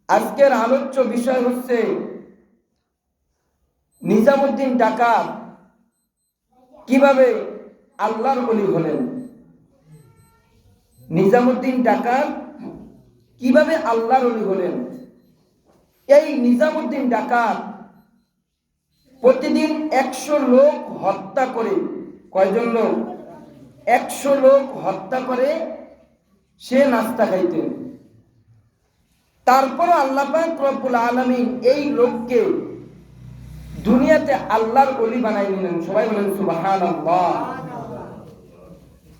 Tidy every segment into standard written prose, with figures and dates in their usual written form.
আজকের আলোচ্য বিষয় হচ্ছে নিজামুদ্দিন ডাকাত কিভাবে আল্লাহর ওলি হলেন। নিজামুদ্দিন ডাকাত কিভাবে আল্লাহর ওলি হলেন। এই নিজামুদ্দিন ডাকাত প্রতিদিন 100 লোক হত্যা করে, কয়জন লোক? 100 লোক হত্যা করে সে নাস্তা খাইতেন। তারপর আল্লাহ পাক রব্বুল আলামিন এই লোককে দুনিয়াতে আল্লাহর ওলি বানাই নিলেন। সবাই বলেন সুবহানাল্লাহ।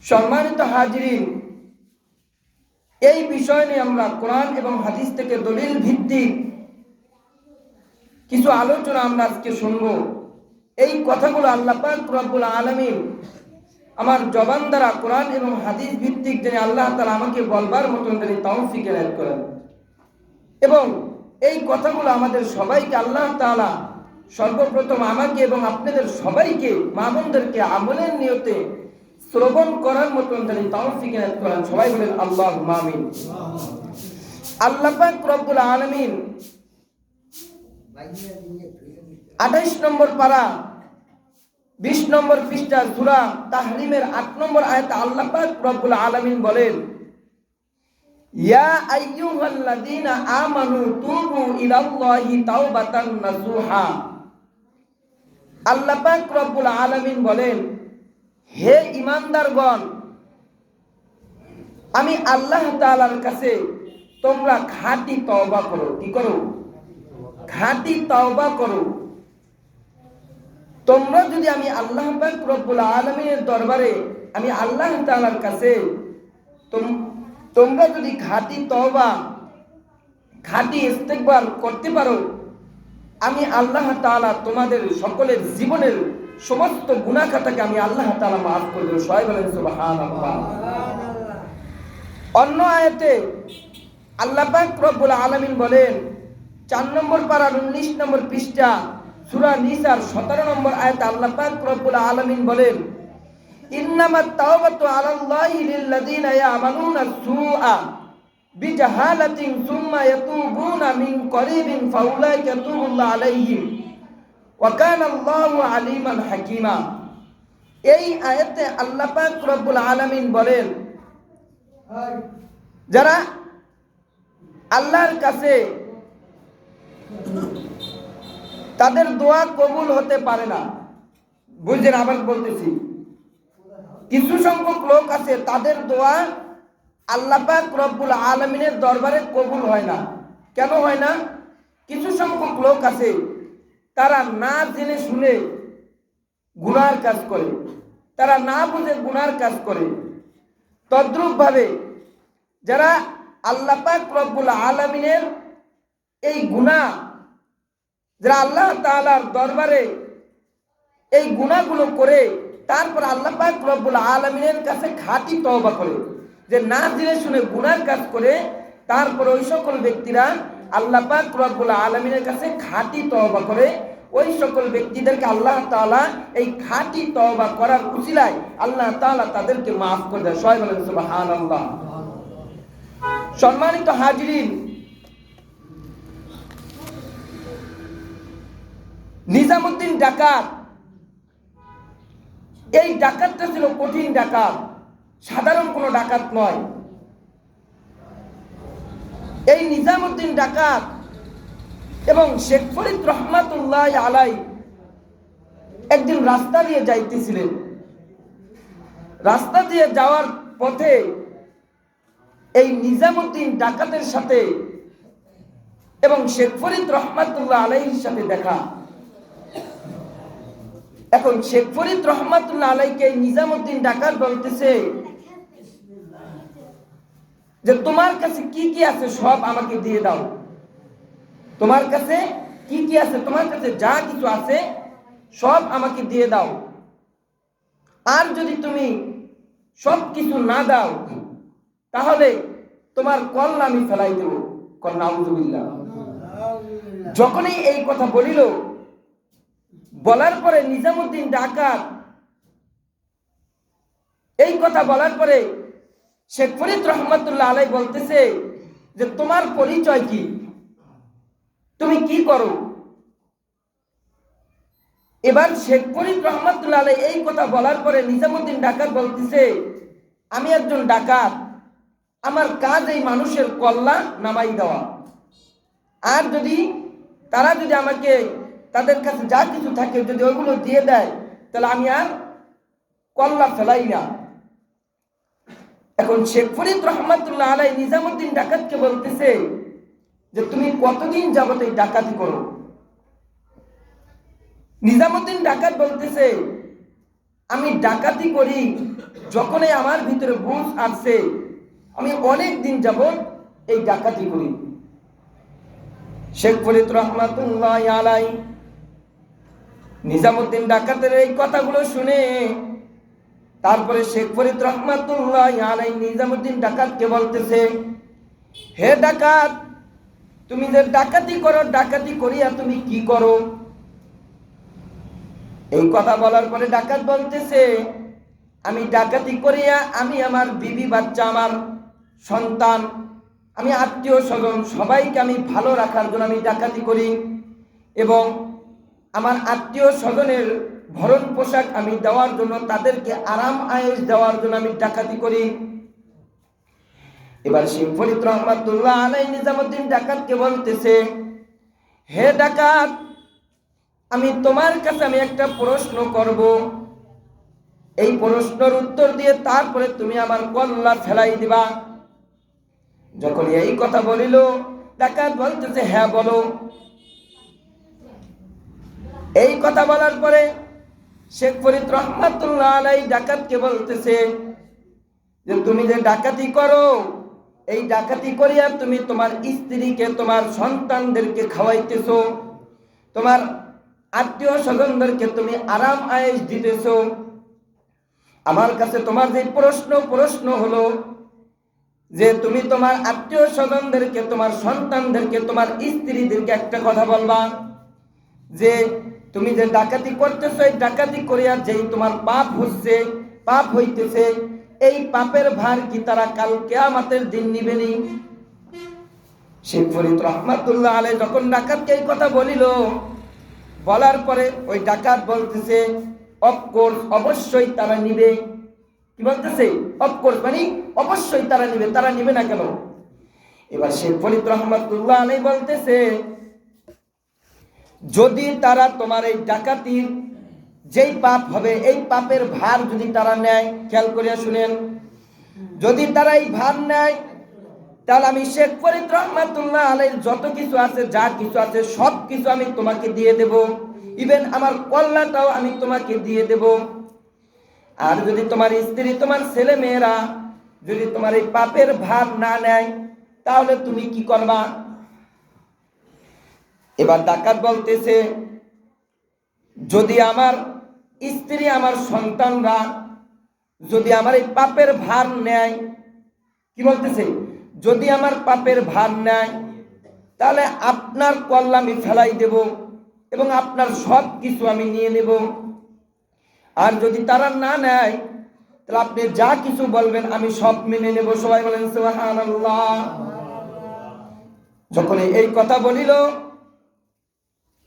সম্মানিত হাজিরিন, এই বিষয় নিয়ে আমরা কোরআন এবং হাদিস থেকে দলিল ভিত্তিক কিছু আলোচনা আমরা আজকে শুনবো। এই কথাগুলো আল্লাহ পাক রব্বুল আলামিন আমার জবান দ্বারা কোরআন এবং হাদিস ভিত্তিক যেন আল্লাহ তাআলা আমাকে বলবার মতন তিনি তৌফিক এনায়েত করেন, এবং এই কথাগুলো আমাদের সবাইকে আল্লাহ তাআলা সর্বপ্রথম আমাকে এবং আপনাদের সবাইকে, মা বোনদেরকে আমলের নিয়তে শ্রবণ করার মতন তিনি তৌফিক এনায়েত করেন। সবাই বলেন আল্লাহুম্মা আমিন। আল্লাহ পাক রব্বুল আলামিন 28 নম্বর পারা 20 নম্বর পৃষ্ঠা সূরা তাহরিমের 8 নম্বর আয়াতে আল্লাহ পাক রব্বুল আলামিন বলেন, ইয়া আইয়ুহাল্লাযীনা আমানু তুবু ইলাল্লাহি তাওবাতান নাসুহা। আল্লাহ পাক রব্বুল আলামিন বলেন, হে ঈমানদারগণ, আমি আল্লাহ তাআলার কাছে তোমরা খাঁটি তওবা করো। কি করো? খাঁটি তওবা করো। তোমরা যদি আমি আল্লাহ পাক রব্বুল আলামিনের দরবারে, আমি আল্লাহ তাআলার কাছে তোমরা যদি খাঁটি তওবা, খাঁটি ইস্তেগফার করতে পারো, আমি আল্লাহ তাআলা তোমাদের সকলের জীবনের সমস্ত গুনাহ খাতাকে আমি আল্লাহ তাআলা মাফ করে দেব। সবাই বলেন সুবহানাল্লাহ। অন্য আয়াতে আল্লাহ পাক রব্বুল আলামিন বলেন, 4 নম্বর পারা 19 নম্বর পৃষ্ঠা সূরা নিসার 17 নম্বর আয়াতে আল্লাহ পাক রব্বুল আলামিন বলেন, ইন্নামাত তাওবাতু আলাল্লাহি লিল্লাযীনা ইয়ামালুনা সুআ বিজাহালাতিন সুম্মা ইয়াতুবুনা মিন করিবিন ফাউলাইকা ইয়াতুবুল্লাহু আলাইহিম ওয়া কানাল্লাহু আলিমান হাকীমা। এই আয়াতে আল্লাহ পাক রব্বুল আলামিন বলেন, যারা আল্লাহর কাছে তাদের দোয়া কবুল হতে পারে না। বুঝলেন? আবার বলতেছি, কিছু সংখ্যক লোক আছে তাদের দোয়া আল্লাহ পাক রব্বুল আলামিনের দরবারে কবুল হয় না। কেন হয় না? কিছু সংখ্যক লোক আছে তারা না জেনে শুনে গুনার কাজ করে, তারা না বুঝে গুনার কাজ করে। তদ্রূপ ভাবে যারা আল্লাহ পাক রব্বুল আলামিনের এই গুনাহ, যারা আল্লাহ তাআলার দরবারে এই গুনাহগুলো করে তারপর আল্লাহ পাক রব্বুল আলামিনের কাছে খাঁটি তওবা করে, যে না জেনে শুনে গুনার কাজ করে, তারপর ওই সকল ব্যক্তিরা আল্লাহ পাক রব্বুল আলামিনের কাছে খাঁটি তওবা করে, ওই সকল ব্যক্তিদেরকে আল্লাহ তাআলা এই খাঁটি তওবা করার উসিলায় আল্লাহ তাআলা তাদেরকে মাফ করে দেয়। সবাই বলেন সুবহানাল্লাহ। সম্মানিত হাজিরিন, নিজামুদ্দিন ডাকাত, এই ডাকাতটা ছিল কঠিন ডাকাত, সাধারণ কোনো ডাকাত নয়। এই নিজামুদ্দিন ডাকাত এবং শেখ ফরিদ রহমাতুল্লাহ আলাই একদিন রাস্তা দিয়ে যাইতেছিলেন। রাস্তা দিয়ে যাওয়ার পথে এই নিজামুদ্দিন ডাকাতের সাথে এবং শেখ ফরিদ রহমাতুল্লাহ আলাইহির সাথে দেখা। এখন শেখ ফরিদ রহমাতুল্লাহ আলাইকে নিজামুদ্দিন ডাকাত বলতেছে যে তোমার কাছে কি কি আছে সব আমাকে দিয়ে দাও। তোমার কাছে কি কি আছে, তোমার কাছে যা কিছু আছে সব আমাকে দিয়ে দাও। আর যদি তুমি সব কিছু না দাও তাহলে তোমার কল্লা আমি ফেলাই দেব। নাউযুবিল্লাহ। যখনই এই কথা বলিল, বলার পরে নিজামুদ্দিন ডাকাত এই কথা বলার পরে শেখ ফরিদ রহমাতুল্লাহ আলাই বলতেছে যে তোমার পরিচয় কি? তুমি কি করো? এবার শেখ ফরিদ রহমাতুল্লাহ আলাইহি এই কথা বলার পরে নিজামুদ্দিন ডাকাত বলতেছে, আমি একজন ডাকাত, আমার কাজ এই মানুষের কল্যাণ নামাই দেওয়া। আর যদি তারা যদি আমাকে তাদের কাছে যা কিছু থাকে যদি ওগুলো দিয়ে দেয়, তাহলে আমি আর কল্লা ফেলাই না। এখন শেখ ফরিদ রহমাতুল্লাহ আলাইহি নিজামুদ্দিন ডাকাতকে বলতেছে যে তুমি কতদিন যাবত এই ডাকাতি করো? নিজামুদ্দিন ডাকাত বলতেছে, আমি ডাকাতি করি যখনই আমার ভিতরে বুঝ আসছে, আমি অনেক দিন যাবত এই ডাকাতি করি। শেখ ফরিদ রহমাতুল্লাহ আলাইহি নিজামুদ্দিন ডাকাতের এই কথাগুলো শুনে তারপরে শেখ ফরিদ রহমাতুল্লাহ আলাইহি নিজামুদ্দিন ডাকাতকে বলতেছে, হে ডাকাত, তুমি যে ডাকাতি করো, ডাকাতি করিয়া তুমি কি করো? এই কথা বলার পরে ডাকাত বলতেছে, আমি ডাকাতি করিয়া আমি আমার বিবি বাচ্চা, আমার সন্তান, আমি আত্মীয় স্বজন সবাইকে আমি ভালো রাখার জন্য আমি ডাকাতি করি, এবং আমার আত্মীয় স্বজনের ভরণ পোশাক আমি দেওয়ার জন্য, তাদেরকে আরাম আয়েশ দেওয়ার জন্য আমি ডাকাতি করি। এবার শেখ ফরিদ রহমাতুল্লাহ আলাইহি নিজামুদ্দিন ডাকাতকে বলতেছে, হে ডাকাত, আমি তোমার কাছে আমি একটা প্রশ্ন করব, এই প্রশ্নের উত্তর দিয়ে তারপরে তুমি আমার কল্লা ফেলাই দিবা। যখন এই কথা বলিল, ডাকাত বলতেছে, হ্যাঁ বলো। এই কথা বলার পরে শেখ ফরিদ রহমাতুল্লাহ আলাইহি ডাকাতকে বলতেছে যে তুমি যে ডাকাতি করো, এই ডাকাতি করিয়া তুমি তোমার স্ত্রীকে, তোমার সন্তানদেরকে খাওয়াইতেছো, তোমার আত্মীয় স্বজনদেরকে তুমি আরাম আয়েশ দিতেছো। আমার কাছে তোমার যে প্রশ্ন হলো যে তুমি তোমার আত্মীয় স্বজনদেরকে, তোমার সন্তানদেরকে, তোমার স্ত্রীদেরকে একটা কথা বলবা যে তুমি যে ডাকাতি করতেছো, এই ডাকাতি করিয়া যেই তোমার পাপ হচ্ছে, পাপ হইতেছে, এই পাপের ভার কি তারা কাল কিয়ামতের দিন নিবেনি? শেখ ফরিদ রহমাতুল্লাহ আলাইহি যখন ডাকাতকে এই কথা বলিল, বলার পরে ওই ডাকাত বলতেছে, অফকোর্স, অবশ্যই তারা নিবে। কি বলতেছে? অফকোর্স মানে অবশ্যই তারা নিবে, তারা নিবে না কেন? এবার শেখ ফরিদ রহমাতুল্লাহ আলাইহি বলতেছে, যদি তারা তোমার এই ডাকাতির যেই পাপ হবে, এই পাপের ভার যদি তারা নেয়, খেয়াল করিয়া শুনেন, যদি তারা এই ভার নেয়, তাহলে আমি শেখ ফরিদ রহমাতুল্লাহ আলাইহির যত কিছু আছে, যা কিছু আছে, সব কিছু আমি তোমাকে দিয়ে দেব, ইভেন আমার কল্যাটাও আমি তোমাকে দিয়ে দেব। আর যদি তোমার স্ত্রী, তোমার ছেলে মেয়েরা যদি তোমার এই পাপের ভার না নেয়, তাহলে তুমি কি করবা? এবার ডাকাত বলতেছে, যদি আমার স্ত্রী, আমার সন্তানরা যদি আমার এই পাপের ভার নেয়, কি বলতেছে? যদি আমার পাপের ভার নেয়, তাহলে আপনার কল্লা আমি ফেলাই দেব এবং আপনার সব কিছু আমি নিয়ে নেব। আর যদি তারা না নেয়, তাহলে আপনি যা কিছু বলবেন আমি সব মেনে নেব। সবাই বলেন সুবহানাল্লাহ। যখন এই কথা বলিল,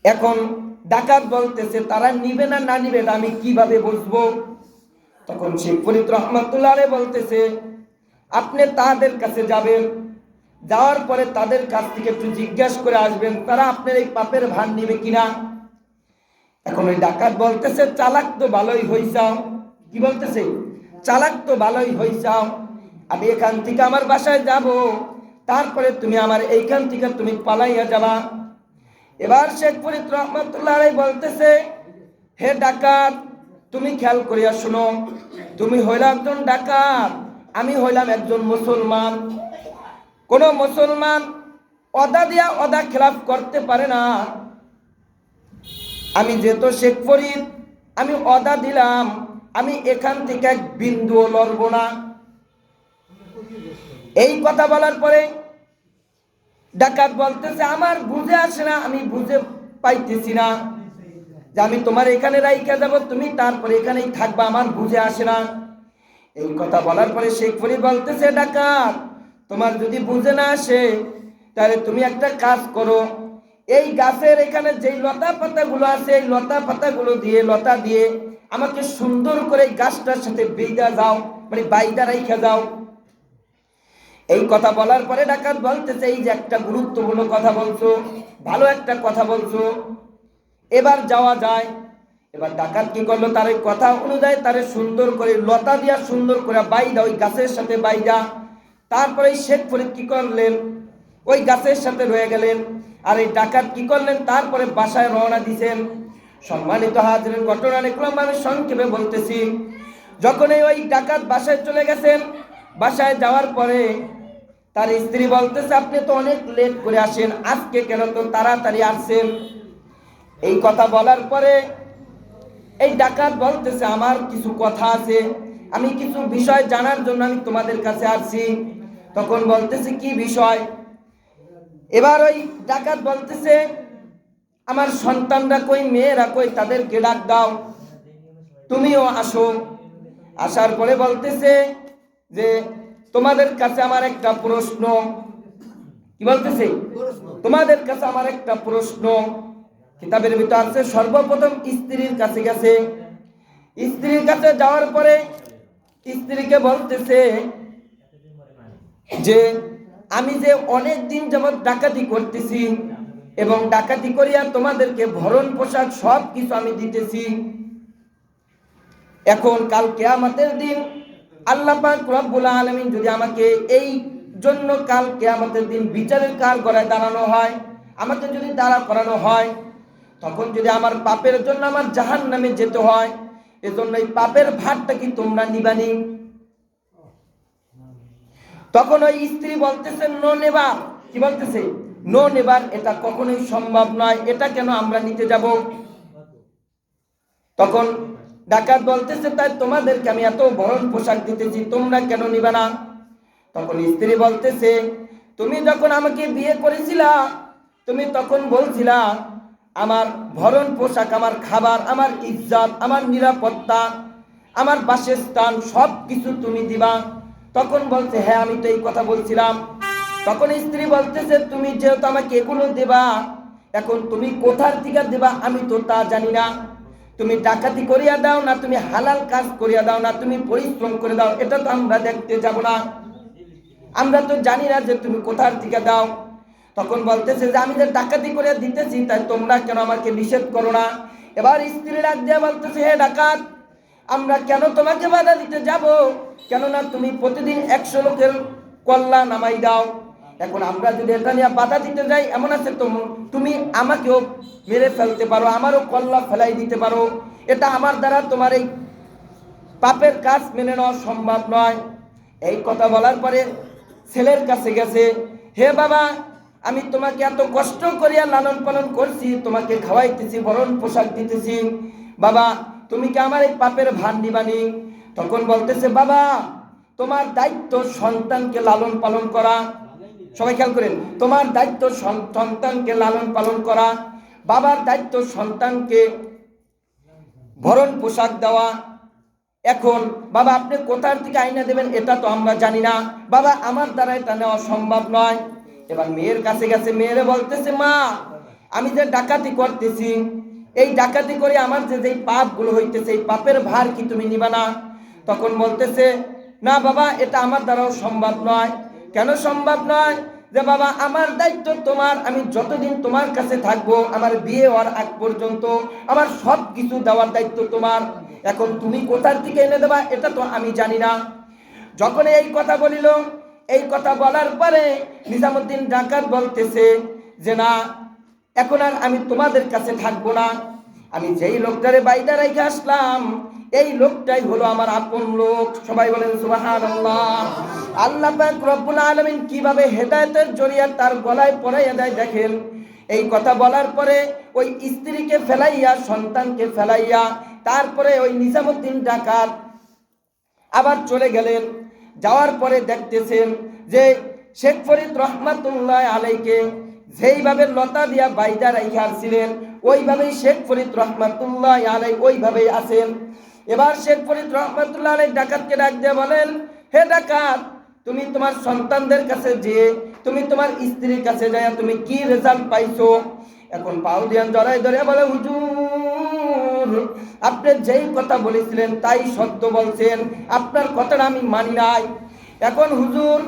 এখন ডাকাত বলতেছে, তারা নিবে না না নিবে আমি কিভাবে বুঝবো? তখন শেখ ফরিদ রহমাতুল্লাহ আলাইহি বলতেছে, আপনি তাদের কাছে যাবেন, যাওয়ার পরে তাদের কাছ থেকে একটু জিজ্ঞাসা করে আসবেন তারা আপনার এই পাপের ভার নিবে কিনা। এখন ওই ডাকাত বলতেছে, চালাক তো ভালোই হইছাও। কি বলতেছে? চালাক তো ভালোই হইছাও, আমি এখান থেকে আমার বাসায় যাব, তারপরে তুমি আমার এইখান থেকে তুমি পালাইয়া যাবা। এবার শেখ ফরিদ রহমাতুল্লাহ আলাইহি বলতেছে, হে ডাকাত, তুমি খেয়াল করিয়া শুনো, তুমি হইলা একজন ডাকাত, আমি হইলাম একজন মুসলমান। কোন মুসলমান ওয়াদা দিয়া ওয়াদা খেলাফ করতে পারে না। আমি যেহেতু শেখ ফরিদ, আমি ওয়াদা দিলাম, আমি এখান থেকে এক বিন্দুও লড়ব না। এই কথা বলার পরে ডাকাত বলতেছে, আমার বুঝে আসে না, আমি বুঝে পাইতেছি না যে আমি তোমার এখানে রাইখা যাব, তুমি তারপরে এখানেই থাকবা, আমার বুঝে আসে না। এই কথা বলার পরে শেখ ফরিদ বলতেছে, ডাকাত, তোমার যদি বুঝে না আসে, তাহলে তুমি একটা কাজ করো, এই গাছের এখানে যেই লতা পাতাগুলো আছে এই লতা পাতাগুলো দিয়ে লতা দিয়ে আমাকে সুন্দর করে গাছটার সাথে বেঁধে যাও, মানে বাইদা রাইখা যাও। এই কথা বলার পরে ডাকাত বলতেছে, এই যে একটা গুরুত্বপূর্ণ কথা বলছো, ভালো একটা কথা বলছো, এবার যাওয়া যায়। এবার ডাকাত কি করলো, তার ওই কথা অনুযায়ী তারে সুন্দর করে লতা দিয়া সুন্দর করে বাইদা, ওই গাছের সাথে বাইদা, তারপরে শেখ ফরিদ কি করলেন, ওই গাছের সাথে রয়ে গেলেন। আর এই ডাকাত কি করলেন, তারপরে বাসায় রওনা দিছেন। সম্মানিত হাজিরিন, ঘটনা দেখলাম আমি সংক্ষেপে বলতেছি। যখন ওই ডাকাত বাসায় চলে গেছেন, বাসায় যাওয়ার পরে তার স্ত্রী বলতেছে, আপনি তো অনেক লেট করে আসেন, আজকে কেন তো তাড়াতাড়ি আসছেন? এই কথা বলার পরে এই ডাকাত বলতেছে, আমার কিছু কথা আছে, আমি কিছু বিষয় জানার জন্য আমি তোমাদের কাছে আসছি। তখন বলতেছে, কি বিষয়? এবার ওই ডাকাত বলতেছে, আমার সন্তানরা কই, মেয়েরা কই, তাদেরকে ডাক দাও, তুমিও আসো। আসার পরে বলতেছে যে, তোমাদের কাছে আমার একটা প্রশ্ন। কি বলতেছে? তোমাদের কাছে আমার একটা প্রশ্ন। কিতাবের ভিতর আছে, সর্বপ্রথম স্ত্রীর কাছে গেছে। স্ত্রীর কাছে যাওয়ার পরে স্ত্রীকে বলতেছে যে, আমি যে অনেক দিন যাবৎ ডাকাতি করতেছি এবং ডাকাতি করিয়া তোমাদেরকে ভরণ পোশাক সব কিছু আমি দিতেছি। এখন কাল কিয়ামতের দিন আল্লাহ পাক রব্বুল আলামিন যদি আমাকে এই জন্য কাল কিয়ামতের দিন বিচারের কাঠগড়ায় দাঁড়ানো হয়, আমাকে যদি দাঁড়া করানো হয়, তখন যদি আমার পাপের জন্য আমার জাহান্নামে যেতে হয়, এজন্য এই পাপের ভারটা কি তোমরা নিবানি? তখন ওই স্ত্রী বলতেছে, নো নেবার। কি বলতেছে? নো নেবার, এটা কখনোই সম্ভব নয়, এটা কেন আমরা নিতে যাব? তখন ডাকাত বলতেছে, তাই তোমাদেরকে আমি এত ভরণ পোশাক দিতেছি, তোমরা কেন নিবে না? তখন স্ত্রী বলতেছে, তুমি যখন আমাকে বিয়ে করেছিলা, তুমি তখন বলছিলা আমার ভরণ পোশাক, আমার খাবার, আমার ইজ্জত, আমার নিরাপত্তা, আমার বাসস্থান সব কিছু তুমি দিবা। তখন বলছে, হ্যাঁ আমি তো এই কথা বলছিলাম। তখন স্ত্রী বলতেছে, তুমি যেহেতু আমাকে এগুলো দেবা, এখন তুমি কোথার থেকে দেবা আমি তো তা জানি না। তুমি ডাকাতি করিয়া দাও না, তুমি হালাল কাজ করিয়া দাও না, তুমি পরিশ্রম করে দাও, এটা তো আমরা দেখতে যাব না, আমরা তো জানি না যে তুমি কোথার থেকে দাও। তখন বলতেছে যে, আমি যে ডাকাতি করে দিতেছি, তাই তোমরা কেন আমাকে নিষেধ করো না? এবার স্ত্রী ডাক দিয়ে বলতেছে, হে ডাকাত, আমরা কেন তোমাকে বাধা দিতে যাব? কেননা তুমি প্রতিদিন 100 লোকের কল্লা নামাই দাও। এখন আমরা যদি এটা নিয়ে বাধা দিতে যাই, এমন আছে তুমি আমাকেও মেরে ফেলতে পারো, আমারও কল্লা ফেলাই দিতে পারো। এটা আমার দ্বারা তোমার এই পাপের কাজ মেনে নেওয়া সম্ভব নয়। এই কথা বলার পরে ছেলের কাছে গেছে, হে বাবা, আমি তোমাকে এত কষ্ট করিয়া লালন পালন করছি, তোমাকে খাওয়াইতেছি, ভরণ পোশাক দিতেছি, বাবা তুমি কি আমার এই পাপের ভার নিবানি? তখন বলতেছে, বাবা তোমার দায়িত্ব সন্তানকে লালন পালন করা। সবাই খেয়াল করেন, তোমার দায়িত্ব সন্তানকে লালন পালন করা, বাবার দায়িত্ব সন্তানকে ভরণ পোশাক দেওয়া। এখন বাবা আপনি কোথার থেকে আইনা দেবেন এটা তো আমরা জানি না, বাবা আমার দ্বারা এটা নেওয়া সম্ভব নয়। এবার মেয়ের কাছে গেছে, মেয়েরে বলতেছে, মা আমি যে ডাকাতি করতেছি, এই ডাকাতি করে আমার যে পাপগুলো হইতেছে, এই পাপের ভার কি তুমি নিবা না? তখন বলতেছে, না বাবা এটা আমার দ্বারাও সম্ভব নয়। কেন সম্ভব নয়? যে বাবা আমার দায়িত্ব তোমার, আমি যতদিন তোমার কাছে থাকবো, আমার বিয়ে হওয়ার আগ পর্যন্ত আমার সব কিছু দেওয়ার দায়িত্ব তোমার। এখন তুমি কোথার থেকে এনে দেবা এটা তো আমি জানি না। যখন এই কথা বলিল, এই কথা বলার পরে নিজামুদ্দিন ডাকাত বলতেছে যে, না এখন আর আমি তোমাদের কাছে থাকবো না, আমি যেই লোকটারে বাইদা রেখে আসলাম এই লোকটাই হলো আমার আপন লোক। সবাই বলেন সুবহানাল্লাহ। আল্লাহ পাক রব্বুল আলামিন কিভাবে হেদায়েতের জরিয়া তার গলায় পরাইয়া দেয় দেখেন। এই কথা বলার পরে ওই স্ত্রীকে ফেলাইয়া, সন্তানকে ফেলাইয়া, তারপরে ওই নিজামুদ্দিন ডাকাত আবার চলে গেলেন। যাওয়ার পরে দেখতেছেন যে শেখ ফরিদ রহমাতুল্লাহ আলাইকে যেইভাবে লতা দিয়া বাইদা রাইখা ছিলেন, ওইভাবেই শেখ ফরিদ রহমাতুল্লাহ আলাই ওইভাবেই আছেন। এবার শেখ ফরিদ রহমাতুল্লাহ আলাই ডাকাতকে ডাক দিয়ে বলেন, হে ডাকাত, তুমি তোমার সন্তানদের কাছে যে, তুমি তোমার স্ত্রীর কাছে যায় তুমি কি রেজাল্ট পাইছো? এখন পাও দিয়ে জড়াই ধরে বলে, হুজুর আপনি যেই কথা বলেছিলেন তাই সত্য বলছেন, আপনার কথাটা আমি মানি নাই। এখন হুজুর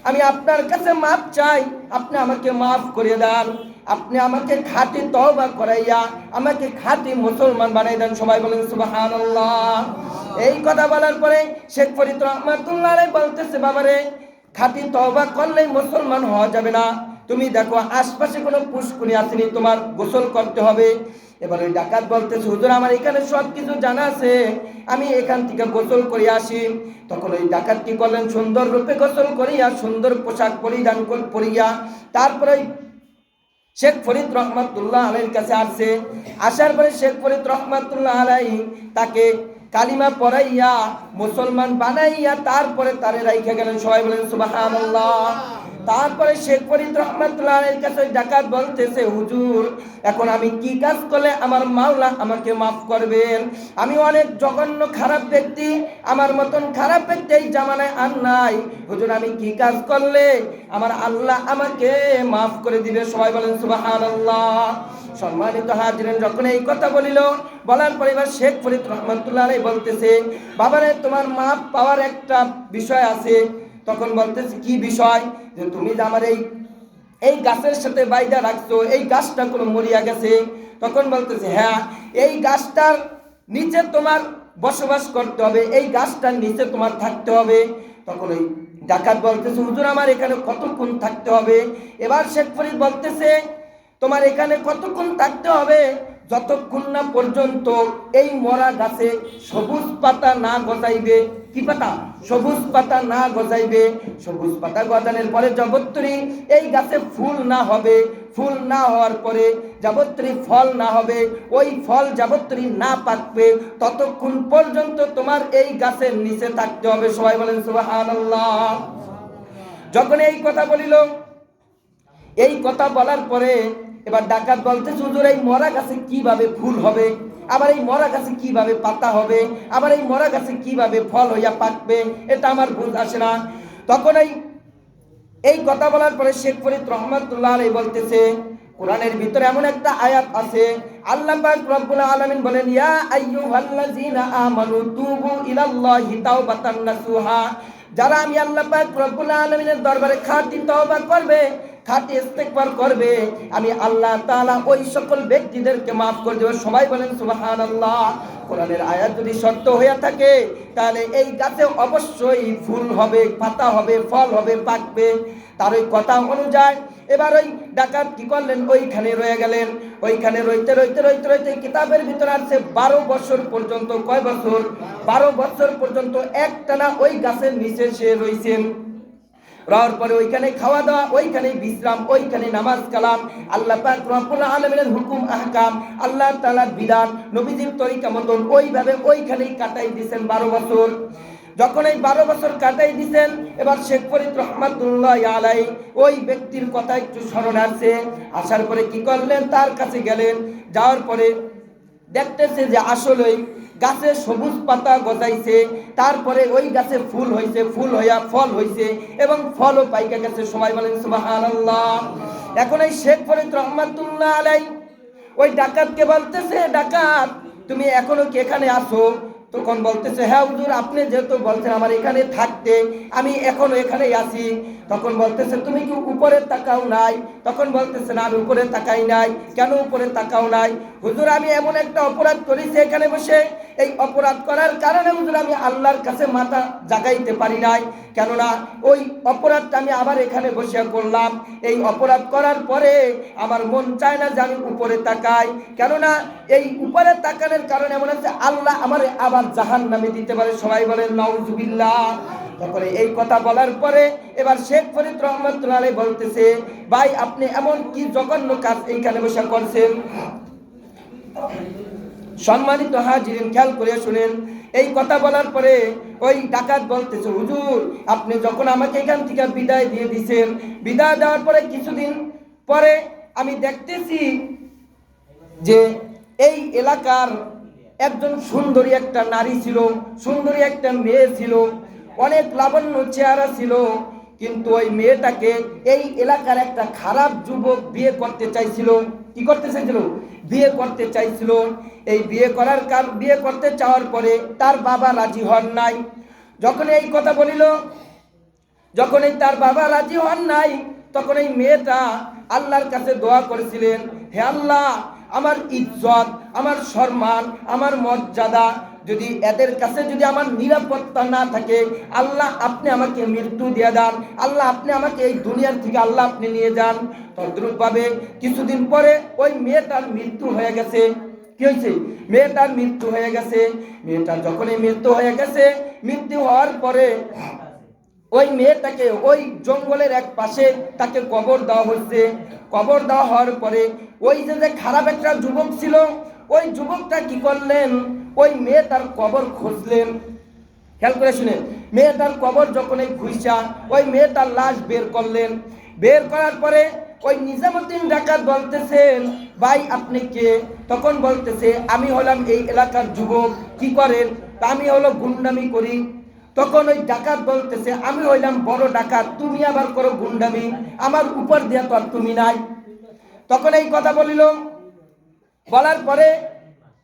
আমি আপনার কাছে মাপ চাই, আপনি আমাকে মাফ করে দেন, আপনি আমাকে খাঁটি তওবা করাইয়া আমাকে খাঁটি মুসলমান বানাই দেন। সবাই বলেন সুবহানাল্লাহ। এই কথা বলার পরে শেখ ফরিদ রহমাতুল্লাহ আলাইহি বলতেছে, বাবারে খাঁটি তওবা করলেই মুসলমান হওয়া যাবে না, তুমি দেখো আশপাশে কোনো পুষ্করিণী আসেনি, তোমার গোসল করতে হবে। এবার ওই ডাকাত বলতেছে, হুজুর আমার এখানে সব কিছু জানা আছে, আমি এখান থেকে গোসল করে আসি। তখন ওই ডাকাত কি করলেন, সুন্দর রূপে গোসল করিয়া সুন্দর পোশাক পরিধান করিয়া তারপরে শেখ ফরিদ রহমাতুল্লাহ আলাইহির কাছে আসছে। আসার পরে শেখ ফরিদ রহমাতুল্লাহ আলাইহি তাকে কালিমা পড়াইয়া মুসলমান বানাইয়া তারপরে তারে রাইখা গেলেন। সবাই বলেন সুবহানাল্লাহ। তারপরে শেখ ফরিদ রহমাতুল্লাহ আলাইহির কাছে ডাকাত বলতেছে, হুজুর এখন আমি কি কাজ করলে আমার মাওলা আমাকে মাফ করবেন? আমি অনেক জঘন্য খারাপ ব্যক্তি, আমার মতন খারাপ ব্যক্তি এই জামানায় আর নাই, হুজুর আমি কি কাজ করলে আমার আল্লাহ আমাকে মাফ করে দিবে? সবাই বলেন সুবহানাল্লাহ। সম্মানিত হাজিরিন, যখন এই কথা বলিল, বলার পরে এবার শেখ ফরিদ রহমাতুল্লাহ আলাইহি বলতেছে, বাবারে তোমার মাফ পাওয়ার একটা বিষয় আছে। তখন বলতেছে, কি বিষয়? যে তুমি যে আমার এই গাছের সাথে বাইদা রাখছো, এই গাছটা কোনো মরিয়া গেছে। তখন বলতেছে, হ্যাঁ এই গাছটার নিচে তোমার বসবাস করতে হবে, এই গাছটার নিচে তোমার থাকতে হবে। তখন ওই ডাকাত বলতেছে, হুজুর আমার এখানে কতক্ষণ থাকতে হবে? এবার শেখ ফরিদ বলতেছে, তোমার এখানে কতক্ষণ থাকতে হবে? যতক্ষণ না পর্যন্ত এই মরা গাছে সবুজ পাতা না গজাইবে। কি পাতা? সবুজ পাতা না গজাইবে। সবুজ পাতা গজানোর পরে যাবত্রী এই গাছে ফুল না হবে, ফুল না হওয়ার পরে যাবত্রী ফল না হবে, ওই ফল যাবত্রী না পাকবে, ততক্ষণ পর্যন্ত তোমার এই গাছের নিচে থাকতে হবে। সবাই বলেন সুবহানাল্লাহ। যখন এই কথা বলিল, এই কথা বলার পরে এবার ডাকাত বলতে, হুজুর এই মরা গাছে কিভাবে ফুল হবে, আবার এই মরা গাছে কিভাবে পাতা হবে, আবার এই মরা গাছে কিভাবে ফল হইয়া পাকবে, এটা আমার বুঝ আসে না। তখন এই কথা বলার পরে শেখ ফরিদ রহমাতুল্লাহ আলাইহি বলতেছে, কোরআনের ভিতরে এমন একটা আয়াত আছে, আল্লাহ পাক রব্বুল আলামিন বলেন, ইয়া আইয়ুহাল্লাযীনা আমানু তুবু ইলাল্লাহি তাওবাতান নাসুহা। যারা আমি আল্লাহ পাক রব্বুল আলামিনের দরবারে খাঁটি তওবা করবে, খাঁটি ইস্তেগফার করবে, আমি আল্লাহ তাআলা ওই সকল ব্যক্তিদেরকে maaf করে দেব। সবাই বলেন সুবহানাল্লাহ। কোরআনের আয়াত যদি সত্য হয়ে থাকে তাহলে এই গাছে অবশ্যই ফুল হবে, পাতা হবে, ফল হবে, পাকবে। তার ওই কথা অনুযায়ী এবার ওই ডাকাত কি করলেন, ওইখানে রয়ে গেলেন। ওইখানে রইতে রইতে রইতে রইতে কিতাবের ভিতরে আছে 12 বছর পর্যন্ত। কয় বছর? 12 বছর পর্যন্ত একটানা ওই গাছের নিচে সে রইছেন। রওয়ার পরে ওইখানে খাওয়া দাওয়া, ওইখানে বিশ্রাম, ওইখানে নামাজ কালাম, আল্লাহ পাক রব্বুল আলামিনের হুকুম আহকাম, আল্লাহ তাআলার বিধান, নবীজির তরিকা মতন ওইভাবে ওইখানেই কাটাই দিয়েছেন 12 বছর। যখন এই 12 বছর কাটাই দিয়েছেন, এবার শেখ ফরিদ রহমাতুল্লাহ আলাইহি ওই ব্যক্তির কথা একটু স্মরণ আসছে। আসার পরে কি করলেন, তার কাছে গেলেন। যাওয়ার পরে দেখতেছে যে আসলেই গাছে সবুজ পাতা গজাইছে, তারপরে ওই গাছে ফুল হয়েছে, ফুল হইয়া ফল হয়েছে এবং ফলও পাইকা গেছে। সবাই বলেন সুবহানাল্লাহ। এখন এই শেখ ফরিদ রহমাতুল্লাহ আলাইহি ওই ডাকাতকে বলতেছে, ডাকাত তুমি এখনো কি এখানে আছো? তখন বলতেছে, হ্যাঁ হুজুর আপনি যেহেতু বলছেন আমার এখানে থাকতে, আমি এখনো এখানেই আছি। তখন বলতেছে, তুমি কি উপরে তাকাও নাই? তখন বলতেছে, না আমি উপরে তাকাই নাই। কেন উপরে তাকাও নাই? হুজুর আমি এমন একটা অপরাধ করেছি এখানে বসে, এই অপরাধ করার কারণে হুজুর আমি আল্লাহর কাছে মাথা জাগাইতে পারি নাই, কেননা ওই অপরাধটা আমি আবার এখানে বসে করলাম। এই অপরাধ করার পরে আমার মন চায় না যে আমি উপরে তাকাই, কেননা এই উপরে তাকানোর কারণে এমন আছে আল্লাহ আমার আবার জাহান্নামে দিতে পারে। সবাই বলেন নাউজুবিল্লাহ। তারপরে এই কথা বলার পরে এবার শেখ ফরিদ রহমাতুল্লাহ আলাইহি বলতেছে, ভাই আপনি এমন কি জঘন্য কাজ এইখানে বসে করছেন? সম্মানিত হাজিরিন খেয়াল করে শুনেন। এই কথা বলার পরে ওই ডাকাত বলতেছে, হুজুর আপনি যখন আমাকে এখান থেকে বিদায় দিয়ে দিয়েছেন, বিদায় দেওয়ার পরে কিছুদিন পরে আমি দেখতেছি যে এই এলাকার একজন সুন্দরী একটা নারী ছিল, সুন্দরী একটা মেয়ে ছিল, অনেক লাবণ্য চেহারা ছিল, কিন্তু ওই মেয়েটাকে এই এলাকার একটা খারাপ যুবক বিয়ে করতে চাইছিল। কি করতে চাইছিল? বিয়ে করতে চাইছিল। এই বিয়ে করতে চাওয়ার পরে তার বাবা রাজি হন নাই। যখন এই কথা বলিল, যখন এই তার বাবা রাজি হন নাই, তখন এই মেয়েটা আল্লাহর কাছে দোয়া করেছিলেন, হে আল্লাহ, আমার ইজ্জত, আমার সম্মান, আমার মর্যাদা যদি এদের কাছে যদি আমার নিরাপত্তা না থাকে, আল্লাহ আপনি আমাকে মৃত্যু দিয়ে দেন, আল্লাহ আপনি আমাকে এই দুনিয়ার থেকে আল্লাহ আপনি নিয়ে যান। তদ্রূপভাবে কিছুদিন পরে ওই মেয়েটার মৃত্যু হয়ে গেছে। কি হয়েছে? মেয়েটার মৃত্যু হয়ে গেছে। মেয়েটার যখনই মৃত্যু হয়ে গেছে, মৃত্যু হওয়ার পরে ওই মেয়েটাকে ওই জঙ্গলের এক পাশে তাকে কবর দেওয়া হচ্ছে। কবর দেওয়া হওয়ার পরে ওই যে খারাপ একটা যুবক ছিল, ওই যুবকটা কি করলেন, ওই মেয়েটার কবর খুঁজলেন। খেয়াল করে শুনে, মেয়েটার কবর যখন এই খুঁজা ওই মেয়েটার লাশ বের করলেন। বের করার পরে ওই নিজামুদ্দিন ডাকাত বলতেছেন, ভাই আপনি কে? তখন বলতেছে, আমি হলাম এই এলাকার যুবক। কি করেন? আমি হলো গুন্ডামি করি। তখন ওই ডাকাত বলতেছে, আমি হইলাম বড় ডাকাত, তুমি আবার করো গুন্ডামি, আমার উপর দিয়া তো আর তুমি নাই। তখন এই কথা বলিল। বলার পরে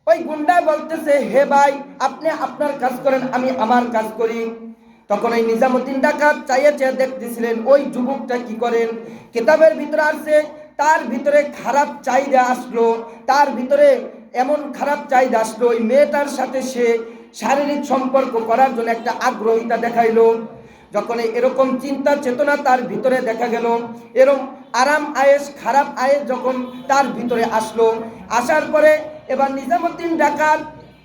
ওই গুন্ডা বলতেছে, হে ভাই, আপনি আপনার কাজ করেন, আমি আমার কাজ করি। তখন ওই নিজামুদ্দিন ডাকাত চাইয়ে চেয়ে দেখতেছিলেন ওই যুবকটা কি করেন। কিতাবের ভিতরে আসছে, তার ভিতরে খারাপ চাহিদা আসলো, তার ভিতরে এমন খারাপ চাহিদা আসলো, ওই মেয়েটার সাথে সে শারীরিক সম্পর্ক করার জন্য একটা আগ্রহিতা দেখাইলো। যখন এরকম চিন্তা চেতনা তার ভিতরে দেখা গেল, এরকম আরাম আয়েশ খারাপ আয়েশ যখন তার ভিতরে আসলো, আসার পরে এবার নিজামুদ্দিন ডাকাত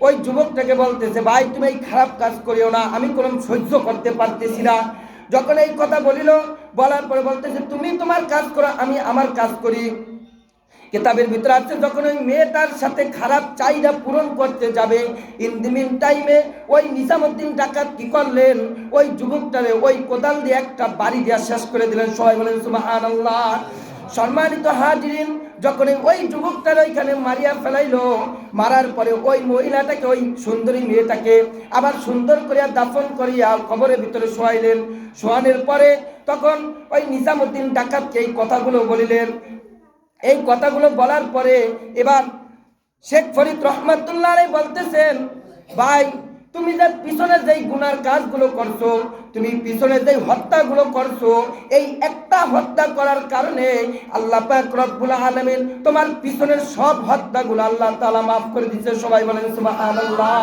ওই যুবকটাকে বলতেছে, ভাই তুমি এই খারাপ কাজ করিও না, আমি কোনো সহ্য করতে পারতেছি না। যখন এই কথা বলিল, বলার পরে বলতেছে, তুমি তোমার কাজ করো, আমি আমার কাজ করি। কিতাবের ভিতরে আছে, যখন ওই মেয়েটার সাথে খারাপ চাহিদা পূরণ করতে যাবে, ইন দি মিন টাইমে ওই নিজামুদ্দিন ডাকাত কি করলেন, ওই যুবকটারে ওই কোদাল দিয়ে একটা বাড়ি দিয়ে শেষ করে দিলেন। সবাই বলেন সুবহানাল্লাহ। সম্মানিত হাজিরিন, যখন ওই যুবকটার ওইখানে মারিয়া ফেলাইলো, মারার পরে ওই মহিলাটাকে, ওই সুন্দরী মেয়েটাকে আবার সুন্দর করিয়া দাফন করিয়া কবরের ভিতরে শোয়াইলেন। শোয়ানোর পরে তখন ওই নিজামুদ্দিন ডাকাতকে এই কথাগুলো বলিলেন। এই কথাগুলো বলার পরে এবার শেখ ফরিদ রহমাতুল্লাহ আলাইহি বলতেছেন, ভাই তুমি যে পিছনে যেই গুনার কাজগুলো করছো, তুমি পিছনে যেই হত্যাগুলো করছো, এই একটা হত্যা করার কারণে আল্লাহ পাক রব্বুল আলামিন তোমার পিছনের সব হত্যাগুলো আল্লাহ তাআলা মাফ করে দিয়েছে। সবাই বলেন সুবহানাল্লাহ।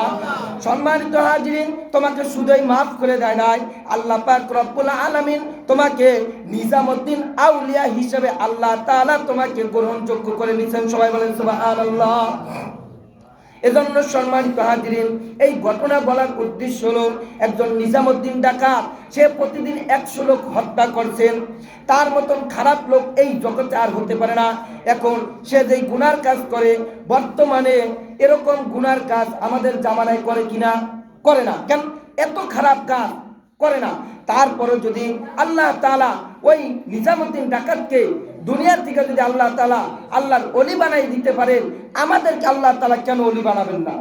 সম্মানিত হাজিরিন, তোমাকে শুধুই মাফ করে দেয় নাই, আল্লাহ পাক রব্বুল আলামিন তোমাকে নিজামুদ্দিন আউলিয়া হিসেবে আল্লাহ তাআলা তোমাকে গ্রহণযোগ্য করে নিয়েছেন। সবাই বলেন সুবহানাল্লাহ। এজন্য সম্মানিত হাজিরিন, এই ঘটনা বলার উদ্দেশ্য হলো, একজন নিজামুদ্দিন ডাকাত, সে প্রতিদিন 100 লোক হত্যা করছেন। তার মতন খারাপ লোক এই জগতে আর হতে পারে না। এখন সে যেই গুনার কাজ করে, বর্তমানে এরকম গুনার কাজ আমাদের জামানায় করে কিনা? করে না। কেন? এত খারাপ কাজ করে না। তারপরে যদি আল্লাহ তাআলা ওই নিজামুদ্দিন ডাকাতকে দুনিয়ার থেকে যদি আল্লাহ তাআলা আল্লাহর ওলি বানাই দিতে পারেন, আমাদেরকে আল্লাহ তাআলা কেন ওলি বানাবেন না?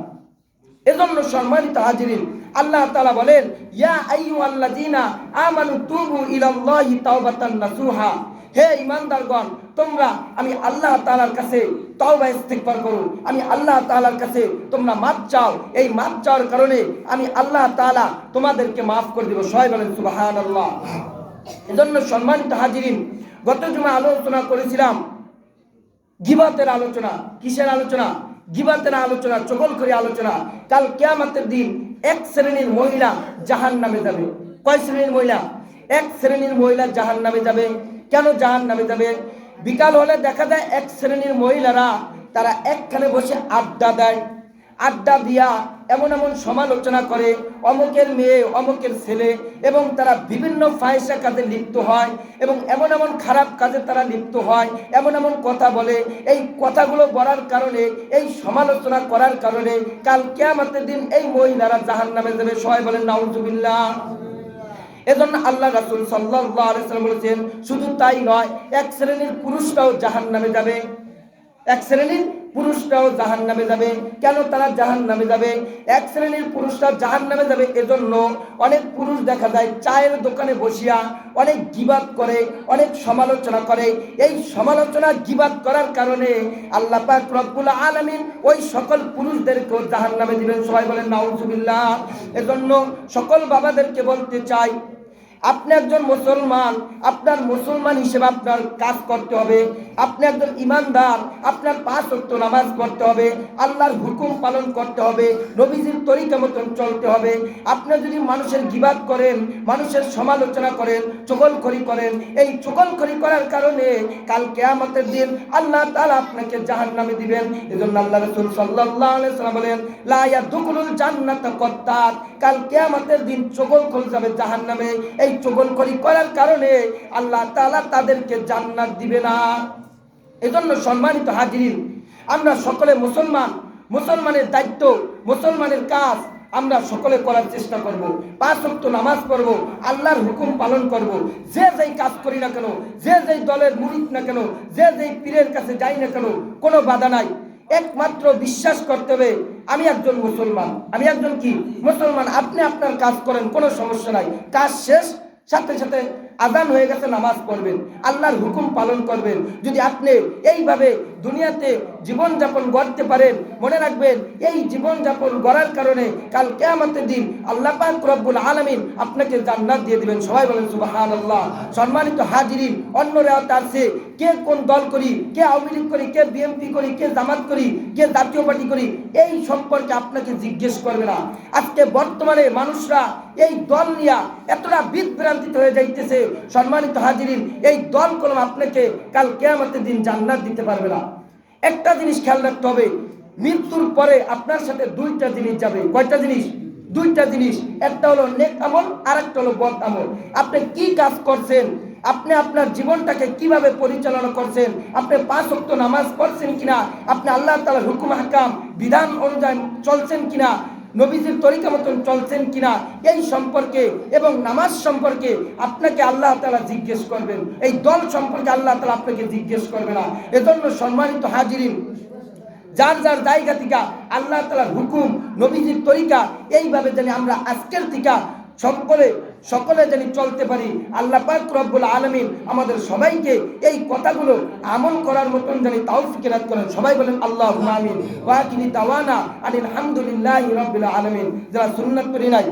এজন্য সম্মানিত হাজিরিন, আল্লাহ তাআলা বলেন, ইয়া আইয়ুহাল্লাযীনা আমানু তুবু ইলাল্লাহি তাওবাতান নাসুহা। হে ঈমানদারগণ, তোমরা আমি আল্লাহ তাআলার কাছে তওবা ইস্তিগফার করো, আমি আল্লাহ তাআলার কাছে তোমরা মাফ চাও। এই মাফ চাওয়ার কারণে আমি আল্লাহ তাআলা তোমাদেরকে মাফ করে দেব। সবাই বলেন সুবহানাল্লাহ। এজন্য সম্মানিত হাজিরিন, গত জুমা আলোচনা করেছিলাম গীবতের আলোচনা। কিসের আলোচনা? গীবতের আলোচনা, চগলখড়ি আলোচনা। কাল কিয়ামতের দিন এক শ্রেণীর মহিলা জাহান্নামে যাবে। কয় শ্রেণীর মহিলা? এক শ্রেণীর মহিলা জাহান্নামে যাবে। কেন জাহান্নামে যাবে? বিকাল হলে দেখা যায় এক শ্রেণীর মহিলারা তারা একখানে বসে আড্ডা দেয়। আড্ডা দিয়া এমন এমন সমালোচনা করে, অমুকের মেয়ে, অমুকের ছেলে, এবং তারা বিভিন্ন ফাহিশা কাজে লিপ্ত হয়, এবং এমন এমন খারাপ কাজে তারা লিপ্ত হয়, এমন এমন কথা বলে। এই কথাগুলো বলার কারণে, এই সমালোচনা করার কারণে কাল কিয়ামতের দিন এই মহিলারা জাহান্নামে যাবে। সবাই বলেন নাউজুবিল্লাহ। এজন্য আল্লাহ রাসূল সাল্লাল্লাহু আলাইহি ওয়াসাল্লাম বলেছেন, শুধু তাই নয়, এক শ্রেণীর পুরুষরাও জাহান্নামে যাবে। এক শ্রেণীর পুরুষরাও জাহান্নামে যাবে। কেন তারা জাহান্নামে যাবে? এক শ্রেণীর পুরুষরা জাহান্নামে যাবে এজন্য অনেক পুরুষ দেখা যায় চায়ের দোকানে বসিয়া অনেক গীবাত করে, অনেক সমালোচনা করে। এই সমালোচনা গীবাত করার কারণে আল্লাহ পাক রব্বুল আলামিন ওই সকল পুরুষদেরকেও জাহান্নামে দিবেন। সবাই বলেন নাউজুবিল্লাহ। এজন্য সকল বাবাদেরকে বলতে চাই, আপনি একজন মুসলমান, আপনার মুসলমান হিসেবে আপনার কাজ করতে হবে। আপনি একজন ইমানদার, আপনার 5 ওয়াক্ত নামাজ পড়তে হবে, আল্লাহর হুকুম পালন করতে হবে, নবীজির তরিকা মতন চলতে হবে। আপনি যদি মানুষের গীবাত করেন, মানুষের সমালোচনা করেন, চগলখড়ি করেন, এই চগলখড়ি করার কারণে কাল কিয়ামতের দিন আল্লাহ তাআলা আপনাকে জাহান্নামে দিবেন। এজন্য আল্লাহ রাসূল সাল্লাল্লাহু আলাইহি ওয়াসাল্লাম বলেন, লা ইয়াদখুলুল জান্নাতা কত্তাত, কাল কিয়ামতের দিন চগলখড়ি যাবে জাহান্নামে। এই চগলখড়ি করার কারণে আল্লাহ তাআলা তাদেরকে জান্নাত দিবে না। এজন্য সম্মানিত হাজিরিন, আমরা সকলে মুসলমান, মুসলমানের দায়িত্ব, মুসলমানের কাজ আমরা সকলে করার চেষ্টা করব। 5 ওয়াক্ত নামাজ পড়ব, আল্লাহর হুকুম পালন করব। যে যেই কাজ করি না কেন, যে যেই দলের মুরিদ না কেন, যে যেই পীরের কাছে যাই না কেন, কোনো বাধা নাই। একমাত্র বিশ্বাস করতে হবে আমি একজন মুসলমান, আমি একজন কি মুসলমান। আপনি আপনার কাজ করেন, কোনো সমস্যা নাই। কাজ শেষ, সাথে সাথে আজান হয়ে গেছে, নামাজ পড়বেন, আল্লাহর হুকুম পালন করবেন। যদি আপনি এইভাবে দুনিয়াতে জীবনযাপন গড়তে পারেন, মনে রাখবেন এই জীবনযাপন গড়ার কারণে কাল কিয়ামতের দিন আল্লাহ পাক রব্বুল আলামিন আপনাকে জান্নাত দিয়ে দিবেন। সবাই বলেন সুবহানাল্লাহ। সম্মানিত হাজিরিন, অন্যরা আছে কে কোন দল করি, কে আওয়ামী লীগ করি, কে বিএনপি করি, কে জামাত করি, কে জাতীয় পার্টি করি, এই সম্পর্কে আপনাকে জিজ্ঞেস করবে না। আজকে বর্তমানে মানুষরা এই দল নিয়ে এতটা বিভ্রান্তিত হয়ে যাইতেছে। সম্মানিত হাজিরিন, এই দল কলম আপনাকে কাল কিয়ামতের দিন জান্নাত দিতে পারবে না। একটা জিনিস খেয়াল রাখতে হবে, মৃত্যুর পরে আপনার সাথে 2টা জিনিস যাবে। কয়টা জিনিস? 2টা জিনিস। একটা হলো নেক আমল, আর একটা হলো বদ আমল। আপনি কি কাজ করছেন, আপনি আপনার জীবনটাকে কিভাবে পরিচালনা করছেন, আপনি 5 ওয়াক্ত নামাজ পড়ছেন কিনা, আপনি আল্লাহ তাআলার হুকুম হাকাম বিধান অনুযায়ী চলছেন কিনা, নবীজির তরিকা মতন চলছেন কিনা, এই সম্পর্কে এবং নামাজ সম্পর্কে আপনাকে আল্লাহ তাআলা জিজ্ঞেস করবেন। এই দল সম্পর্কে আল্লাহ তাআলা আপনাকে জিজ্ঞেস করবে না। এজন্য সম্মানিত হাজিরিন, যার যার জায়গা থেকে আল্লাহ তাআলার হুকুম, নবীজির তরিকা এইভাবে জানি আমরা আজকের থেকে সকলে জানি চলতে পারি। আল্লাহ পাক রব্বুল আলামিন আমাদের সবাইকে এই কথাগুলো আমল করার মতন জানি তৌফিক এনায়েত করেন। সবাই বলেন আল্লাহুম্মা আমিন। ওয়া আখিরি দাওয়ানা আলহামদুলিল্লাহি রাব্বিল আলামিন। যারা সুন্নাত পড়ি নাই